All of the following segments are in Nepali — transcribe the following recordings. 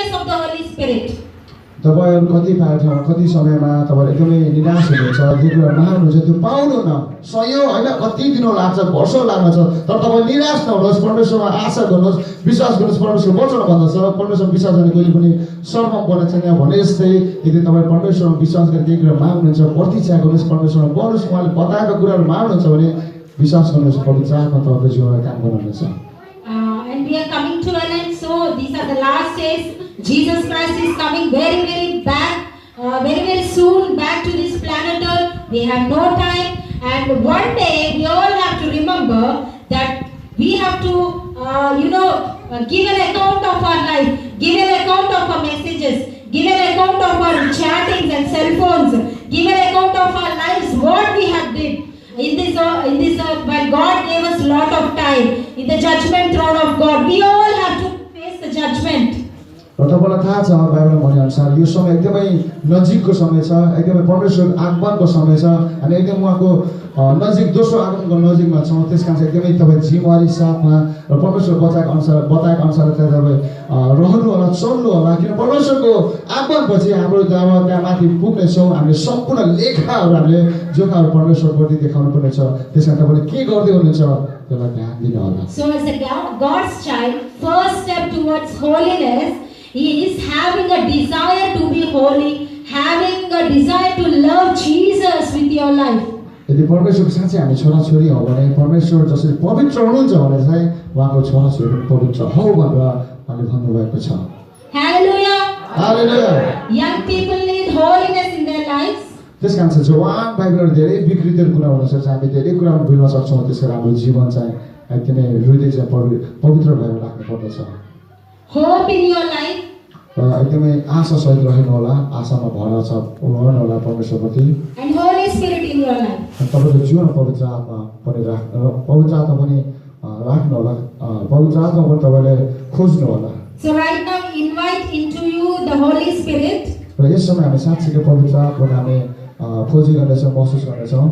goodness of the Holy Spirit. तपाईहरु कति ठाउँमा कति समयमा तपाईहरु एकदमै निराश हुनुहुन्छ जे कुरा माग्नुहुन्छ त्यो पाउनुहुन्न सयौं हैन कति दिन लाग्छ वर्षौं लाग्छ तर तपाई निराश नहुनुहोस् परमेश्वरमा आशा गर्नुहोस् विश्वास गर्नुहोस् परमेश्वरको वचन भन्दछ परमेश्वरमा विश्वास गर्ने कोही पनि सर्व बन्ने छैन भने जस्तै यदि तपाई परमेश्वरमा विश्वास गरेर केही कुरा माग्नुहुन्छ प्रतीक्षा गर्नुहोस् परमेश्वरमा बढ्नुहोस् उहाँले बताएको कुराहरु माग्नुहुन्छ भने विश्वास गर्नुहोस् पवित्र आत्मा तपाईको जीवनमा काम गर्नुहुन्छ And we are coming to an end, so these are the last days. Jesus Christ is coming very very soon back to this planet Earth. We have no time, and one day we all have to remember that we have to, give an account of our life, give an account of our messages, give an account of our chattings and cell phones, give an account of our lives, what we have did. In this earth, when God gave us a lot of time, in the judgment throne of God, we all have to face the judgment. र तपाईलाई थाहा छ बाइबलमा भने अनुसार यो समय एकदमै नजिकको समय छ एकदमै परमेश्वर आगमनको समय छ अनि एकदम उहाँको नजिक दोस्रो आगमनको नजिकमा छौं त्यसकारण एकदमै तपाई जिम्मेवारी साथमा र परमेश्वर बताएको अनुसार तपाईँ रहनु होला चल्नु होला किन परमेश्वरको आगमनपछि हाम्रो जब त्यहाँ माथि पुग्ने छौं हामीले सम्पूर्ण लेखाहरू हामीले जोखाहरू परमेश्वरप्रति देखाउनु पर्ने छ त्यसकारण तपाईले के गर्दै हुनुहुन्छ त्यसलाई ध्यान दिनु होला So as a God's child, first step towards holiness is having a desire to be holy, having a desire to love Jesus with your life. यदि परमेश्वरको साँच्चै हामी छोराछोरी हौ भने परमेश्वर जसरी पवित्र हुनुहुन्छ भने चाहिँ उहाँको छोराछोरी पवित्र हौ भनेर उहाँले भन्नुभएको छ Hallelujah. Hallelujah. Young people need holiness in their lives. त्यसकारण चाहिँ जवान भाइबलहरु धेरै विकृत कुरा हुन सक्छ हामी धेरै कुरामा भुल्न सक्छौं त्यसकारण हाम्रो जीवन चाहिँ एकदमै हृदय चाहिँ पवित्र भएर राख्नु पर्दछ Hope in your life. एकदमै आशा सहित रहनु होला आशामा भर छ रहनु होला परमेश्वरप्रति And Holy Spirit in your life. तपाईको जीवन पवित्र आत्मा पनि राख्नु होला पवित्र आत्मा पनि तपाईले खोज्नु होला So right now invite into you the Holy Spirit. र यस समय हामी साँच्चै पवित्र आत्माको हामी खोजी गर्दैछौं महसुस गर्दैछौं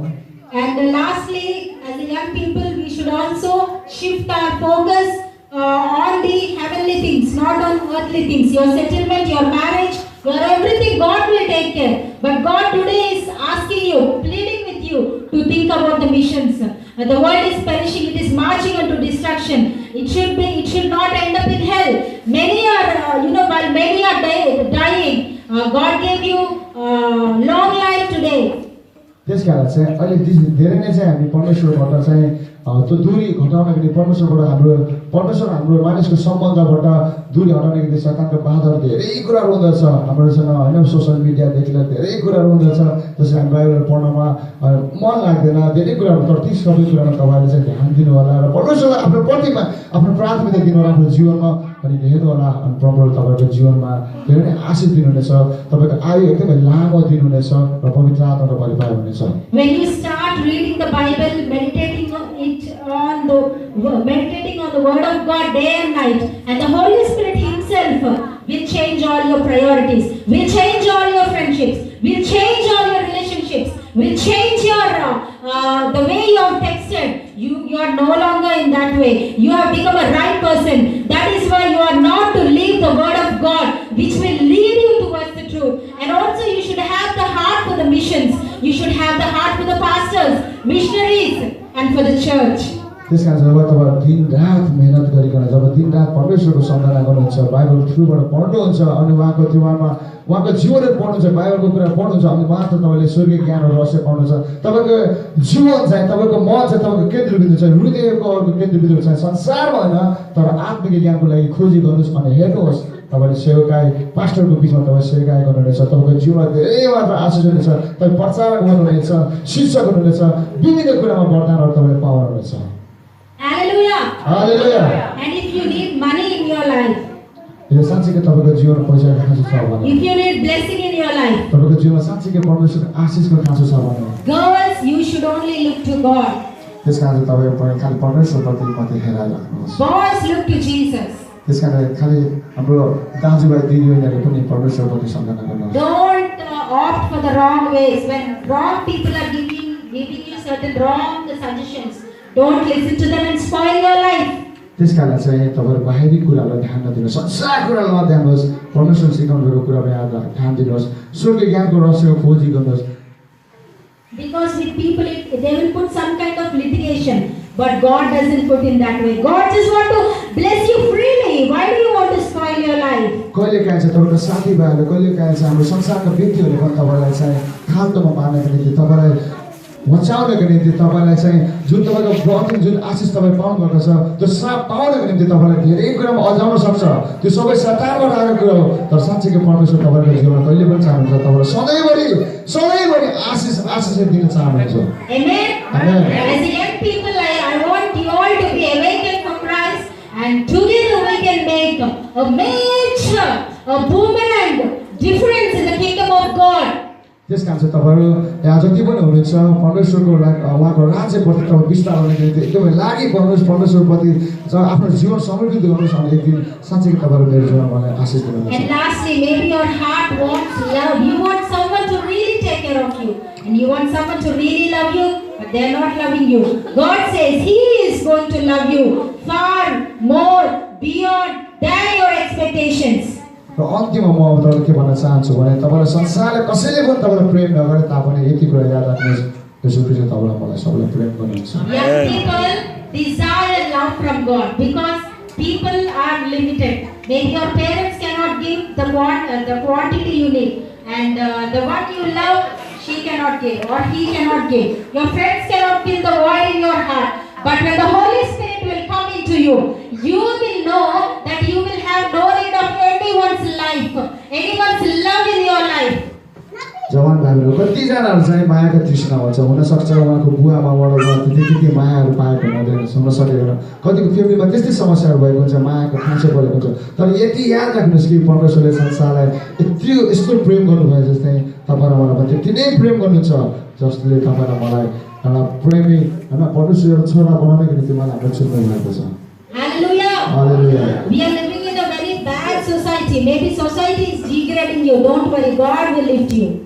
And lastly, as a young people, we should also shift our focus on the heavenly things, not on earthly things. Your settlement, your marriage, your everything, God will take care. But God today is asking you, pleading with you to think about the missions. The world is perishing; it is marching into destruction. It should not end up in hell. Many are, while many are dying, God gave you long life today. त्यसकारण चाहिँ अहिले धेरै नै चाहिँ हामी परमेश्वरबाट चाहिँ त्यो दूरी घटाउनको लागि परमेश्वर हाम्रो मानिसको सम्बन्धबाट दूरी हटाउनको लागि शैतानको बाधाहरू धेरै कुराहरू हुँदछ हाम्रोसँग हैन सोशल मिडियादेखि लिएर धेरै कुराहरू हुँदछ जसले हामी बाइबल पढ्नमा मन लाग्दैन धेरै कुराहरू तर ती सबै कुरामा तपाईले चाहिँ ध्यान दिनु होला र परमेश्वरलाई आफ्नो प्रतिमा आफ्नो प्राथमिकता दिनु होला आफ्नो जीवनमा अनि हेर्नु होला अनि परमेश्वर तपाईको जीवनमा धेरै नै आशीष दिनुहुनेछ तपाईको आयु एकदमै लामो दिनुहुनेछ र पवित्र आत्माको परिपाक हुनेछ When you start reading the Bible, meditating on the word of God day and night, and the Holy Spirit himself will change all your priorities, will change all your friendships, will change all your relationships, will change your the way you have texted. You are no longer in that way. You have become a right person. That is why you are not to leave the word of God, which will lead you towards the truth. And also you should have the heart for the missions. You should have the heart for the pastors, missionaries, and for the church. त्यसकारण जब तपाईं दिन रात मेहनत गरिकन जब दिन रात परमेश्वरको सम्झना गर्नुहुन्छ बाइबल थ्रुबाट पढ्नुहुन्छ अनि उहाँको जीवनहरू पढ्नुहुन्छ बाइबलको कुरा पढ्नुहुन्छ अनि मात्र तपाईले स्वर्गीय ज्ञानहरू रहस्य पाउनुहुन्छ तपाईको जीवन चाहिँ तपाईको मन चाहिँ तपाईको केन्द्रबिन्दु चाहिँ हृदयको केन्द्रबिन्दु चाहिँ संसारमा हैन तर आत्मिक ज्ञानको लागि खोजी गर्नुस् अनि हेर्नुहोस् तपाईले सेवकाई पास्टरको बीचमा तपाई सेवकाई गर्नुहुनेछ तपाईको जीवनमा धेरै मात्र आशिष हुनेछ तपाई प्रचारक हुनुहुनेछ शिक्षक हुनुहुनेछ विभिन्न कुरामा वरदानहरू तपाईले पाउनुहुनेछ Hallelujah. Hallelujah. And if you need money in your life, यो साँच्चै तपाईको जीवनमा पैसा खाँचो छ भने if you need blessing in your life, तपाईको जीवनमा साँच्चै परमेश्वरको आशीषको खाँचो छ भने girls, you should only look to God. त्यसकारण तपाईको खाली परमेश्वरप्रति मात्रै हेराइराख्नुहोस् Boys, look to Jesus. त्यसकारण खाली हाम्रो दाजुभाइ दिदीबहिनीहरूले पनि परमेश्वरप्रति सम्झना गर्नुहोस् Don't opt for the wrong ways. When wrong people are giving you certain wrong suggestions, don't listen to them and spoil your life. त्यसकारण चाहिँ तपाईँहरू बाहिरी कुरालाई ध्यान नदिनुहोस्, संसार कुरालाई ध्यान दिनुहोस्, परमेश्वर सिकाउनु भएको कुरामा ध्यान दिनुहोस्, स्वर्गीय ज्ञानको रहस्यको खोजी गर्नुहोस्। Because with people, they will put some kind of litigation, but God doesn't put in that way. God just want to bless you freely. Why do you want to spoil your life? कहिलेकाहीँ चाहिँ तपाईँको साथीभाइहरूले, कहिलेकाहीँ चाहिँ हाम्रो संसारका व्यक्तिहरूले पनि तपाईँलाई चाहिँ खाल्टोमा पार्नको निम्ति, तपाईँलाई बचाउनको निम्ति, तपाईँलाई चाहिँ जुन तपाईँको ब्लकिङ, जुन आशिष तपाईँ पाउनु भएको छ, त्यो श्राप पाउनको निम्ति तपाईँलाई धेरै कुरामा अल्झाउन सक्छ। त्यो सबै सतारबाट आएको कुरा हो। तर साँच्चैको परमेश्वर तपाईँको जीवनमा कहिले पनि चाहनुहुन्छ तपाईँलाई सधैँभरि आशिष दिन चाहनुहुन्छ। Amen. As a young people, I want you all to be awakened for Christ, and together we can make a major, a boomerang difference in the kingdom of God. त्यस कारण चाहिँ तपाईँहरू यहाँ जति पनि हुनुहुन्छ परमेश्वरको उहाँको राज्यप्रति तपाईँ विस्तार हुने निम्ति एकदमै लागि पर्नुहोस्, परमेश्वरप्रति आफ्नो जीवन समर्पित गर्नुहोस् अनि एक दिन साँच्चै तपाईँहरू मेरो जीवनमा मलाई आशिष दिनुहुन्छ। And lastly, maybe your heart wants love. You want someone to really take care of you, and you want someone to really love you, but they are not loving you. God says He is going to love you far more beyond than your expectations. र अन्तिममा म तपाईँलाई के भन्न चाहन्छु भने तपाईँलाई संसारले कसैले पनि तपाईँलाई प्रेम नगरे तापनि यति कुरा याद राख्नुहोस्, यसो ख्रीष्ट तपाईँलाई मलाई सबैलाई प्रेम गर्नुहुन्छ। Young people desire love from God because people are limited. Maybe your parents cannot give the quantity you need, and the one you love, she cannot give or he cannot give. Your friends cannot fill the void in your heart. But when the Holy Spirit will come into you, you will know that you will have no need of anyone's life, anyone's love in your life. जवान भाइहरू कतिजनाहरू चाहिँ मायाको तृष्णा हुन्छ, हुनसक्छ उहाँको बुवा आमाबाट त्यति मायाहरू पाएको हुँदैन, सुन्न सकेन, कतिको फ्यामिलीमा त्यस्तै समस्याहरू भएको हुन्छ, मायाको खाँचो परेको हुन्छ। तर यति याद राख्नुहोस् कि परमेश्वरले संसारलाई यस्तो प्रेम गर्नुभयो जस्तै तपाईँ र मलाई पनि त्यति नै प्रेम गर्नुहुन्छ, जसले तपाईँ र मलाई एउटा प्रेमी होइन परमेश्वरको छोरा बनाउनको निम्ति मलाई हाम्रो चुन्नु भएको छ। Hallelujah. Hallelujah. We are living in a very bad society. Maybe society is degrading you. Don't worry, God will lift you.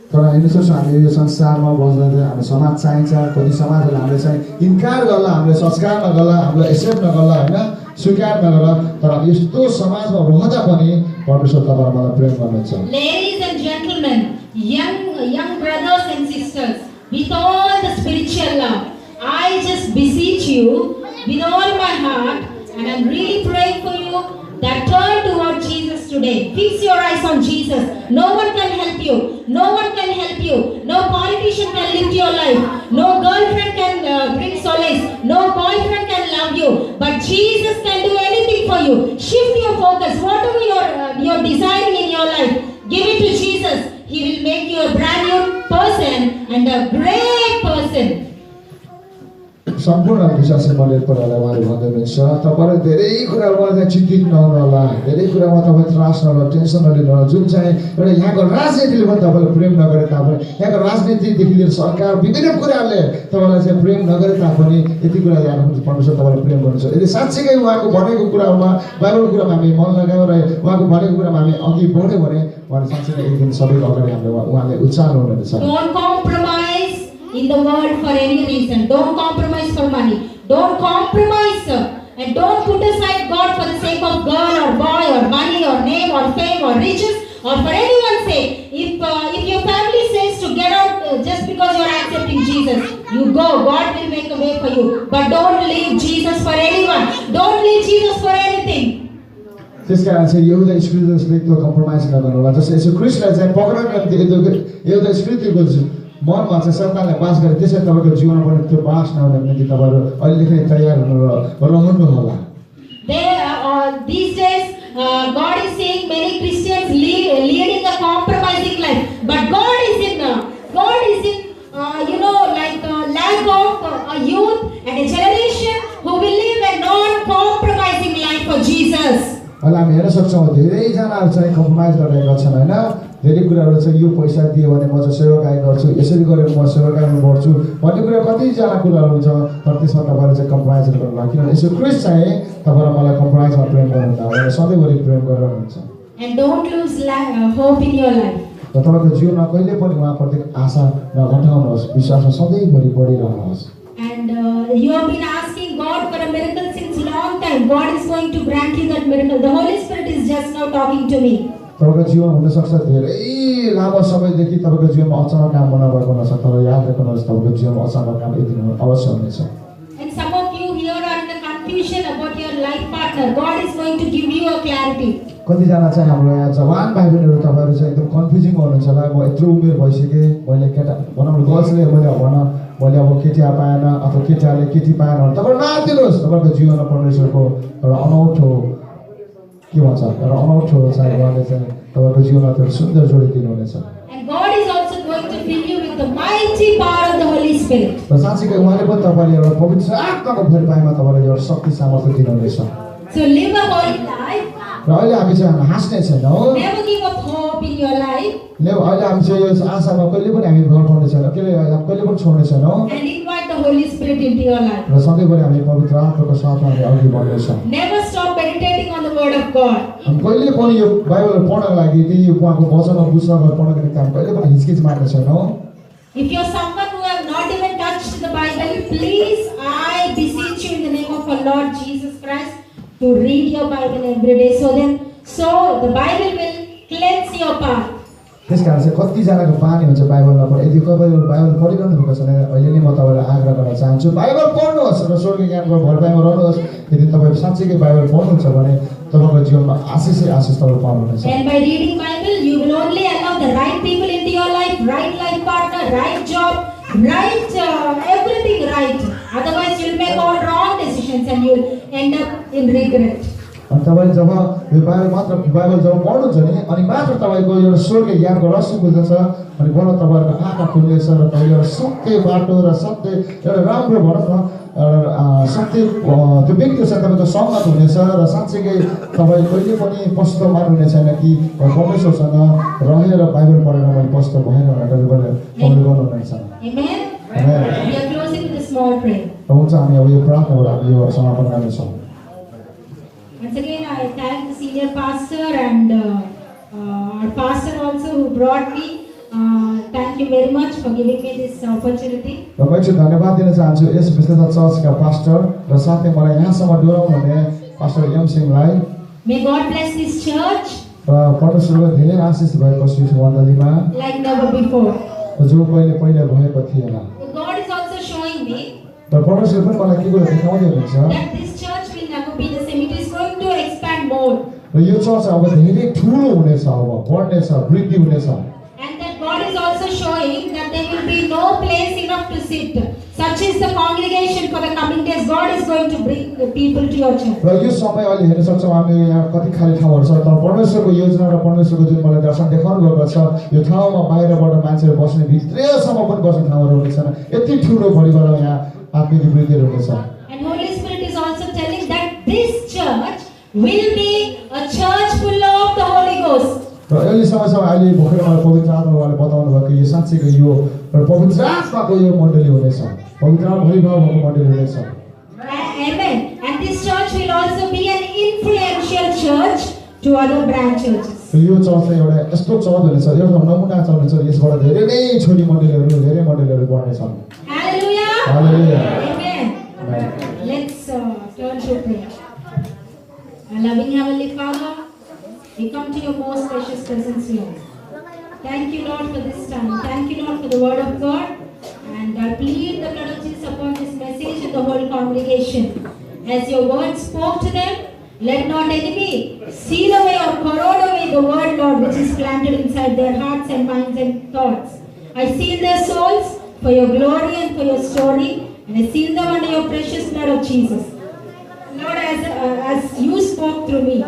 तर हेर्नुहोस् हामीले यो संसारमा बस्दा हाम्रो समाज चाहिन्छ, कति समाजहरूले हामीले चाहिँ इन्कार गर्ला, हामीले संस्कार नगर्ला, हामीलाई एक्सेप्ट नगर्ला, होइन स्वीकार नगर्ला, तर यस्तो समाजमा रहँदा पनि परमेश्वर तपाईँ मलाई प्रेम गर्नुहुन्छ। Ladies and gentlemen, young brothers and sisters, with all the spiritual love, I just beseech you with all my heart, and I'm really praying for you that turn toward Jesus today. Fix your eyes on Jesus. No one can help you. No one can help you. No politician can lift your life. No girlfriend can bring solace. No boyfriend can love you. But Jesus can do anything for you. Shift your focus. Whatever you're desiring in your life, give it to Jesus. He will make you a brand new person and a great person. सम्पूर्ण विश्वासी मण्डलीहरूलाई उहाँले भन्दै हुनुहुन्छ, तपाईँले धेरै कुरामा चाहिँ चिन्तित नहुनु होला, धेरै कुरामा तपाईँ त्रास नहोला, टेन्सन नलिनु होला। जुन चाहिँ एउटा यहाँको राजनीतिले पनि तपाईँलाई प्रेम नगरे तापनि, यहाँको राजनीतिदेखि लिएर सरकार विभिन्न कुराहरूले तपाईँलाई चाहिँ प्रेम नगरे तापनि यति कुरा याद राख्नुहुन्छ, परमेश्वर तपाईँलाई प्रेम गर्नुहुन्छ। यदि साँच्चीकै उहाँको भनेको कुरामा, बाइबलको कुरामा हामी मन लगायौँ र उहाँको भनेको कुरामा हामी अघि बढ्यौँ भने उहाँले साँच्चै एक दिन सबैको अगाडि हामीले उहाँले उचाल्नु हुनेछ। Don't compromise in the world for any reason. Don't compromise for money. Don't compromise and don't put aside God for the sake of girl or boy or money or name or fame or riches or for anyone's sake. If your family says to get out just because you are accepting Jesus, you go. God will make a way for you. But don't leave Jesus for anyone. Don't leave Jesus for anything. त्यसकारण चाहिँ एउटा स्पिरिटले त्यो कम्प्रोमाइज नगर्नु होला। जस्तै यसो क्रिस्टलाई चाहिँ पक्राउनको निम्ति एउटा स्पिरिटको मनमा चाहिँ शैतानले बास गरे, त्यसै तपाईँको जीवनमा पनि त्यो बास नहुनको निम्ति तपाईँहरू अहिलेदेखि तयार हुनु रहनु होला। These days, God is saying many Christians leading a compromising life, but God is in lack of a youth and a generation who will live a non-compromising life for Jesus. अहिले हामी हेर्न सक्छौँ धेरैजनाहरू चाहिँ कम्प्रोमाइज गरिरहेका छन्, होइन धेरै कुराहरू चाहिँ यो पैसा दियो भने म चाहिँ सेवाकाई गर्छु, यसरी गरेर म सेवाकाईमा बढ्छु भन्ने कुरा कतिजना कुराहरू हुन्छ, तर त्यसमा तपाईँले चाहिँ कम्प्रोमाइज गर्नु होला। किनभने यसो क्रिस्ट चाहिँ तपाईँ मलाई कम्प्रोमाइजमा प्रेम गर्नुहुन्छ, उहाँले सधैँभरि प्रेम गरिरहनुहुन्छ। And don't lose hope in your life. र तपाईँको जीवनमा कहिले पनि उहाँप्रति आशा नघटाउनुहोस्, विश्वासमा सधैँभरि बढिरहनुहोस्। And you have been asking God for a miracle since long time. time, God is going to grant you that miracle. The Holy Spirit is just now talking to me. तपाईँको जीवन हुनसक्छ धेरै लामो समयदेखि तपाईँको जीवनमा अचानक काम नभएको हुनसक्छ, तर याद राख्नुहोस् तपाईँको जीवनमा अचानक काम एक दिन अवश्य हुनेछ। And some of you here are in the confusion about your life partner. God is going to give you a clarity. कतिजना चाहिँ हाम्रो यहाँ जवान भाइ बहिनीहरू तपाईँहरू चाहिँ एकदम कन्फ्युजिङ हुनुहुन्छ होला। म यत्रो उमेर भइसकेँ, मैले केटा भनौँ गर्ल्सले मैले अब केटी पाएन अथवा केटाले केटी पाएन भने तपाईँ नआत्तिनुहोस्। तपाईँको जीवनमा परमेश्वरको एउटा अनौठो के भन्छ एउटा अनौठो चाहिँ उहाँले चाहिँ तपाईँको जीवनमा त्यो सुन्दर जोडी दिनुहुनेछ। And God is also going to fill you with the mighty power of the Holy Spirit. र साँच्चै उहाँले पनि तपाईँले एउटा पवित्र आत्माको भरिपाइमा तपाईँले एउटा शक्ति सामर्थ्य दिनुहुनेछ। So live a holy life. र अहिले हामी चाहिँ हाँस्ने छैनौँ। Never give up hope in your life. अहिले हामी चाहिँ यो आशामा कहिले पनि हामी घटाउने छैनौँ, कहिले पनि छोड्ने छैनौँ। And invite the Holy Spirit into your life. र सधैँभरि हामी पवित्र आत्माको साथमा हामी अघि बढ्नेछौँ। Never stop meditating on the word of God. हामी कहिले पनि यो बाइबल पढ्नको लागि यो उहाँको वचनमा बुझ्नको पढ्नको निम्ति हामी कहिले पनि हिचकिच मार्ने छैनौँ। If you're someone who have not even touched the Bible, please, I beseech you in the name of our Lord Jesus Christ to read your Bible every day. So the Bible will cleanse your path. त्यस कारण चाहिँ कतिजनाको बानी हुन्छ बाइबलमा पढ। यदि तपाईँ बाइबल पढिरहनु भएको छ भने अहिले नै म तपाईँलाई आग्रह गर्न चाहन्छु, बाइबल पढ्नुहोस् र स्वर्गीय ज्ञानको भरपाइमा रहनुहोस्। यदि तपाईँ साँच्चै बाइबल पढ्नुहुन्छ भने तपाईँको जीवनमा आशिषै आशिष तपाईँ पाउनुहुनेछ। And by reading Bible, you will only allow the right people into your life, right life partner, right job, right everything right. Otherwise, you'll make all wrong decisions and you'll end up in regret. अनि तपाईँले जब यो बाइबल जब पढ्नुहुन्छ नि अनि मात्र तपाईँको एउटा स्वर्गीय ज्ञानको रहस्य बुझ्दछ अनि बल्ल तपाईँहरूको आँखा खुल्नेछ र तपाईँले एउटा सत्य बाटो र सत्य एउटा राम्रो भनौँ न एउटा सत्य त्यो व्यक्तिहरूसँग तपाईँको सङ्गत हुनेछ र साँच्चै तपाईँ कहिले पनि पस्त मान्नुहुने छैन कि परमेश्वरसँग रहेर बाइबल पढेर मैले पस्त भएन भनेर तपाईँले गर्नुहुनेछ। Amen. We are closing with a small prayer. हुन्छ हामी अब यो प्रार्थनाबाट हामी यो समापन गर्नेछौँ। Once again, I thank the senior pastor and our pastor also who brought me. Thank you very much for giving me this opportunity. र म चाहिँ धन्यवाद दिन चाहन्छु यस विशेष चर्चका पास्टर र साथै मलाई यहाँसम्म डोराउनु हुने पास्टर एम सिंहलाई। May God bless this church र परमेश्वरको धेरै आशिष भएको यस मण्डलीमा like never before. जो पहिले भएको थिएन। God is also showing me र परमेश्वर पनि मलाई के कुरा देखाउँदै हुनुहुन्छ that this church will never be the same. It is going to expand more. र यो चर्च अब धेरै ठुलो हुनेछ, अब बढ्नेछ, वृद्धि हुनेछ। And that God is also showing that there will be no place enough to sit. Such is the congregation for the coming days. God is going to bring the people to your church. र यो समय अहिले हेर्न सक्छौँ हामी यहाँ कति खाली ठाउँहरू छ, तर परमेश्वरको योजना र परमेश्वरको जुन मलाई दर्शन देखाउनु भएको छ यो ठाउँमा बाहिरबाट मान्छेहरू बस्ने भित्रसम्म पनि बस्ने ठाउँहरू हुनेछन्। यति ठुलो भरिबाट यहाँ आत्मिक वृद्धिहरू हुनेछ। And Holy Spirit is also telling that this church will be a church full of the Holy Ghost. र अहिले समयसम्म अहिले भर्खर मलाई पवित्र आत्मा उहाँले बताउनु भएको यो साँच्चैको यो पवित्र आत्माको यो मण्डली हुनेछ, पवित्र आत्मा भरिभाव भएको मण्डली हुनेछ। Amen. And this church will also be an influential church to other branch churches. यो चर्च चाहिँ एउटा यस्तो चर्च हुनेछ, एउटा नमुना चर्च हुनेछ, यसबाट धेरै नै छोरी मण्डलीहरू धेरै मण्डलीहरू बढ्नेछन्। Hallelujah. Hallelujah. Amen. Let's turn to prayer. Our loving Heavenly Father, we come to your most precious presence, Lord. Thank you, Lord, for this time. Thank you, Lord, for the word of God. And I plead the blood of Jesus upon this message and the whole congregation. As your word spoke to them, let not enemy seal away or corrode away the word, Lord, which is planted inside their hearts and minds and thoughts. I seal their souls for your glory and for your story, and I seal them under your precious blood of Jesus. Lord, as you spoke through me,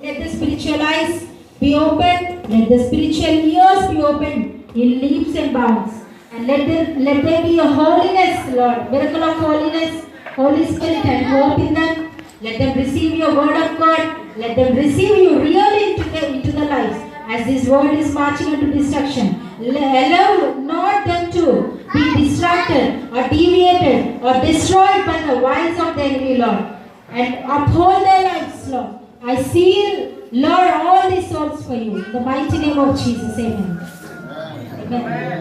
let the spiritual eyes be opened, let the spiritual ears be opened in leaps and bounds, and let there be a holiness, Lord, miracle of holiness, Holy Spirit, and hope in them. Let them receive your word of God. Let them receive you really into their lives as this world is marching into destruction. Allow not them to be distracted or deviated or destroyed by the wiles of the enemy, Lord. And uphold their lives, Lord. I seal, Lord, all these souls for you. In the mighty name of Jesus, amen. Amen.